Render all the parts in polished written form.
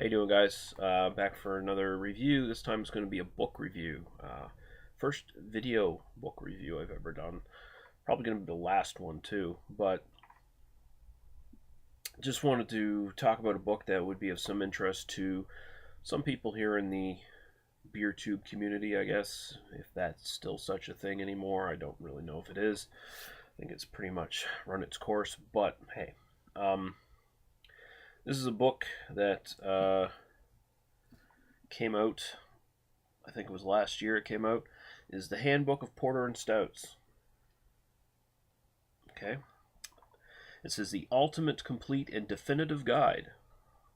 How you doing, guys? Back for another review. This time it's going to be a book review. First video book review I've ever done. Probably going to be the last one too. But just wanted to talk about a book that would be of some interest to some people here in the beer tube community, I guess. If that's still such a thing anymore, I don't really know if it is. I think it's pretty much run its course. But hey, this is a book that came out, I think it was last year it came out, is the Handbook of Porter and Stouts. Okay. It says the ultimate, complete, and definitive guide,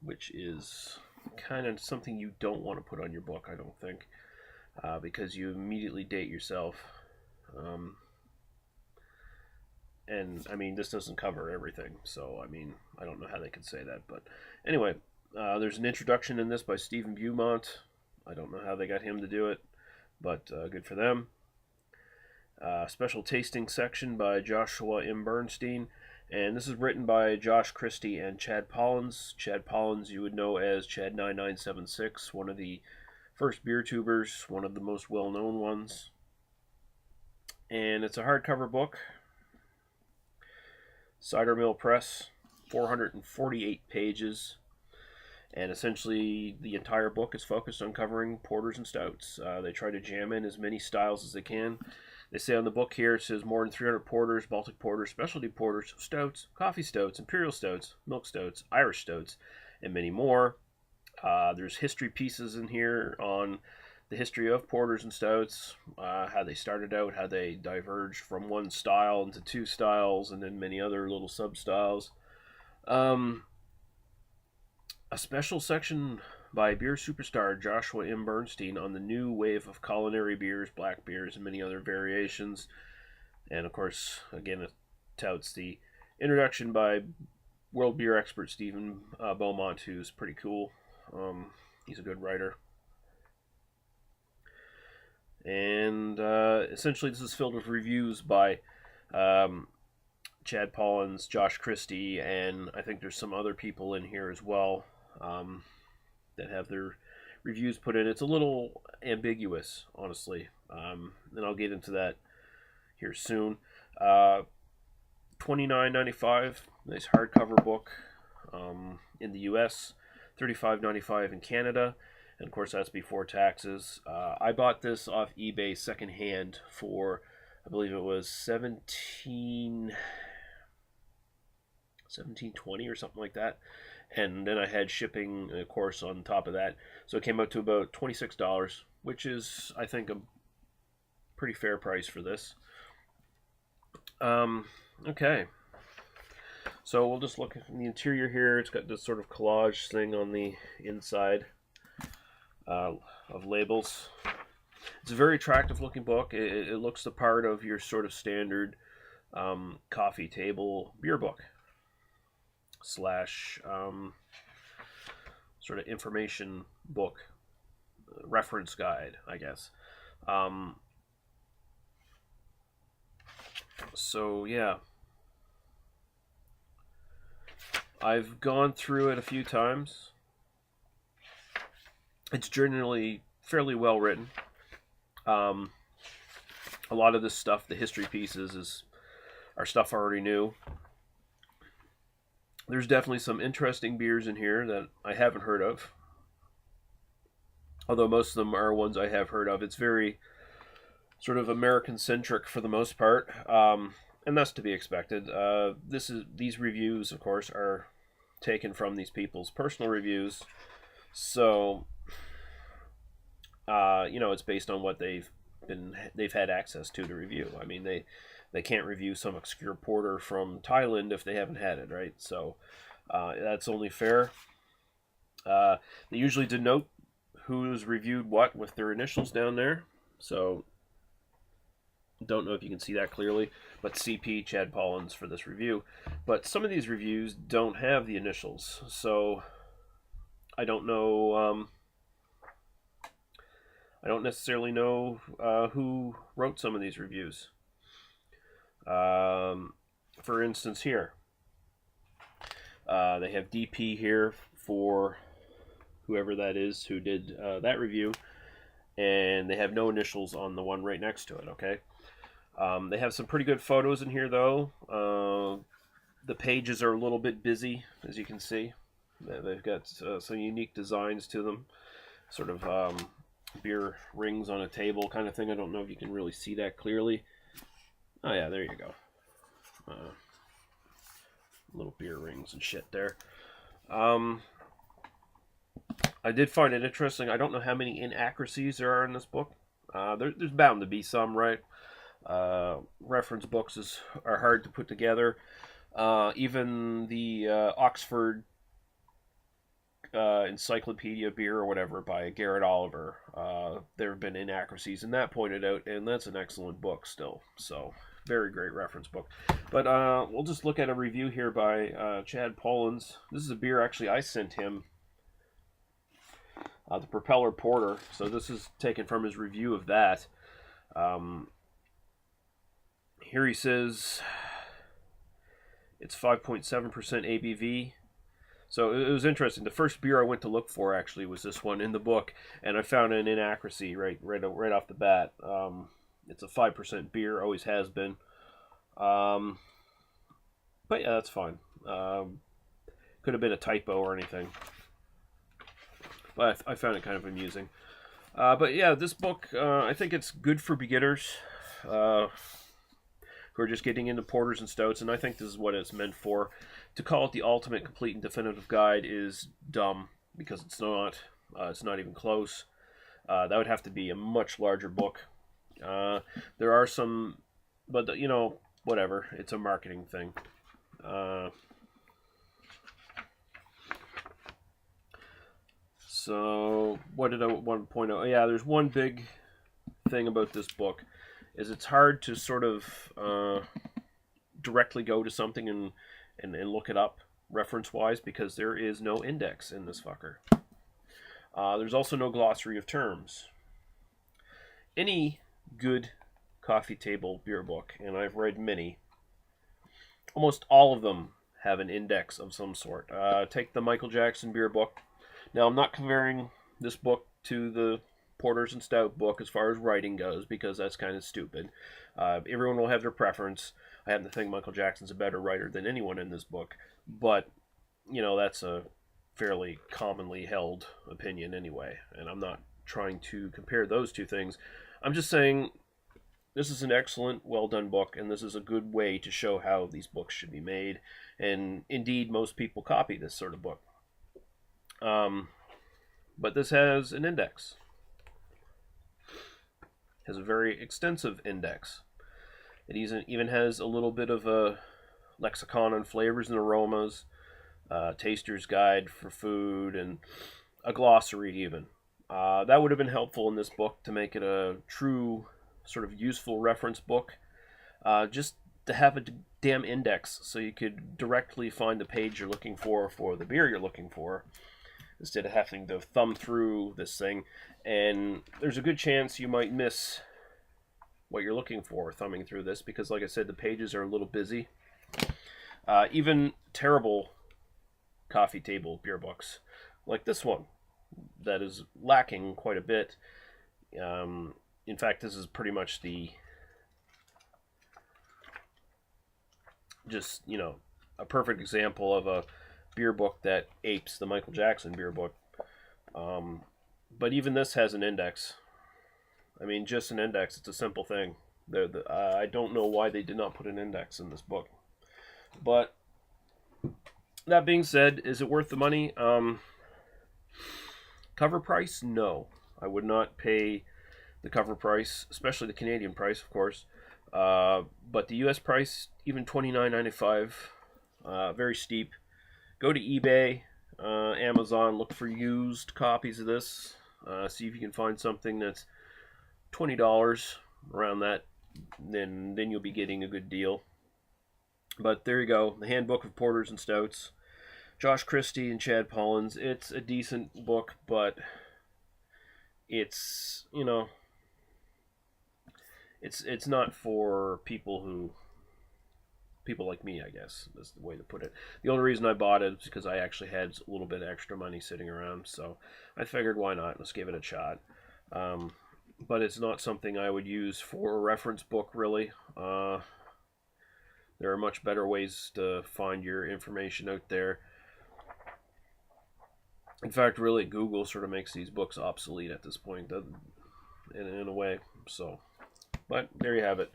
which is kind of something you don't want to put on your book, I don't think, because you immediately date yourself. And I mean, this doesn't cover everything, so I mean, I don't know how they could say that, but anyway, there's an introduction in this by Stephen Beaumont. I don't know how they got him to do it, but good for them. Special tasting section by Joshua M. Bernstein, and this is written by Josh Christie and Chad Polenz. Chad Polenz you would know as Chad9976, one of the first beer tubers, one of the most well-known ones. And it's a hardcover book. Cider Mill Press, 448 pages, and essentially the entire book is focused on covering porters and stouts. They try to jam in as many styles as they can. They say on the book here, it says more than 300 porters, Baltic porters, specialty porters, stouts, coffee stouts, imperial stouts, milk stouts, Irish stouts, and many more. There's history pieces in here on the history of porters and stouts, how they started out, how they diverged from one style into two styles, and then many other little sub-styles. A special section by beer superstar Joshua M. Bernstein on the new wave of culinary beers, black beers, and many other variations. And of course, again, it touts the introduction by world beer expert Stephen Beaumont, who's pretty cool. He's a good writer. And essentially this is filled with reviews by Chad Polenz, Josh Christie, and I think there's some other people in here as well that have their reviews put in. It's a little ambiguous, honestly, and I'll get into that here soon. $29.95, nice hardcover book in the US, $35.95 in Canada. And of course, that's before taxes. I bought this off eBay secondhand for, I believe it was $17.20 or something like that. And then I had shipping, of course, on top of that. So it came out to about $26, which is, I think, a pretty fair price for this. Okay. So we'll just look at the interior here. It's got this sort of collage thing on the inside. Of labels. It's a very attractive looking book. It looks the part of your sort of standard coffee table beer book slash sort of information book, reference guide, I guess. So yeah, I've gone through it a few times. It's generally fairly well written. A lot of this stuff, the history pieces, are stuff I already knew. There's definitely some interesting beers in here that I haven't heard of. Although most of them are ones I have heard of. It's very sort of American-centric for the most part. And that's to be expected. These reviews, of course, are taken from these people's personal reviews. So it's based on what they've had access to review. I mean, they can't review some obscure porter from Thailand if they haven't had it, right? So that's only fair. They usually denote who's reviewed what with their initials down there. So don't know if you can see that clearly, but CP Chad Polenz for this review. But some of these reviews don't have the initials, so I don't know. I don't necessarily know who wrote some of these reviews. For instance, here they have DP here for whoever that is who did that review, and they have no initials on the one right next to it, okay? They have some pretty good photos in here, though. The pages are a little bit busy, as you can see. They've got some unique designs to them, sort of beer rings on a table kind of thing. I don't know if you can really see that clearly. Oh yeah, there you go. Little beer rings and shit there. I did find it interesting. I don't know how many inaccuracies there are in this book. There's bound to be some, right? Reference books are hard to put together. Even the Oxford Encyclopedia Beer or whatever by Garrett Oliver, there have been inaccuracies in that pointed out, and that's an excellent book still. So, very great reference book. But we'll just look at a review here by Chad Polenz. This is a beer actually I sent him. The Propeller Porter. So this is taken from his review of that. Here he says it's 5.7% ABV. So it was interesting. The first beer I went to look for actually was this one in the book, and I found an inaccuracy right off the bat. It's a 5% beer, always has been. But yeah, that's fine. Could have been a typo or anything. But I found it kind of amusing. But yeah, this book, I think it's good for beginners who are just getting into porters and stouts, and I think this is what it's meant for. To call it the ultimate, complete, and definitive guide is dumb, because it's not. It's not even close. That would have to be a much larger book. There are some, but whatever. It's a marketing thing. So, what did I want to point out? Yeah, there's one big thing about this book, is it's hard to sort of directly go to something and look it up reference-wise, because there is no index in this fucker. There's also no glossary of terms. Any good coffee table beer book, and I've read many, almost all of them have an index of some sort. Take the Michael Jackson beer book. Now, I'm not comparing this book to the Porters and Stout book as far as writing goes, because that's kind of stupid. Everyone will have their preference. I happen to think Michael Jackson's a better writer than anyone in this book, but, that's a fairly commonly held opinion anyway, and I'm not trying to compare those two things. I'm just saying this is an excellent, well-done book, and this is a good way to show how these books should be made, and indeed, most people copy this sort of book. But this has an index. Has a very extensive index. It even has a little bit of a lexicon on flavors and aromas, taster's guide for food, and a glossary even. That would have been helpful in this book to make it a true sort of useful reference book. Just to have a damn index so you could directly find the page you're looking for the beer you're looking for, instead of having to thumb through this thing. And there's a good chance you might miss what you're looking for thumbing through this, because like I said, the pages are a little busy. Even terrible coffee table beer books, like this one, that is lacking quite a bit. In fact, this is pretty much a perfect example of a beer book that apes the Michael Jackson beer book. But even this has an index. I mean, just an index. It's a simple thing. I don't know why they did not put an index in this book. But that being said, is it worth the money? Cover price? No. I would not pay the cover price, especially the Canadian price, of course. But the US price, even $29.95, very steep. Go to eBay, Amazon, look for used copies of this. See if you can find something that's $20, around that. Then you'll be getting a good deal. But there you go, the Handbook of Porters and Stouts. Josh Christie and Chad Polenz. It's a decent book, but it's, it's not for people who people like me, I guess, is the way to put it. The only reason I bought it is because I actually had a little bit of extra money sitting around, so I figured why not? Let's give it a shot. But it's not something I would use for a reference book, really. There are much better ways to find your information out there. In fact, really, Google sort of makes these books obsolete at this point, in a way. So, but there you have it.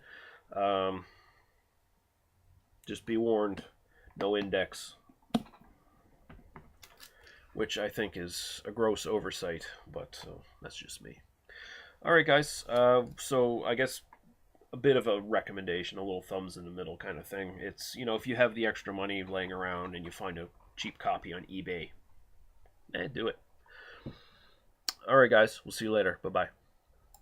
Just be warned, no index, which I think is a gross oversight, but that's just me. All right, guys. So I guess a bit of a recommendation, a little thumbs in the middle kind of thing. It's, if you have the extra money laying around and you find a cheap copy on eBay, do it. All right, guys. We'll see you later. Bye-bye.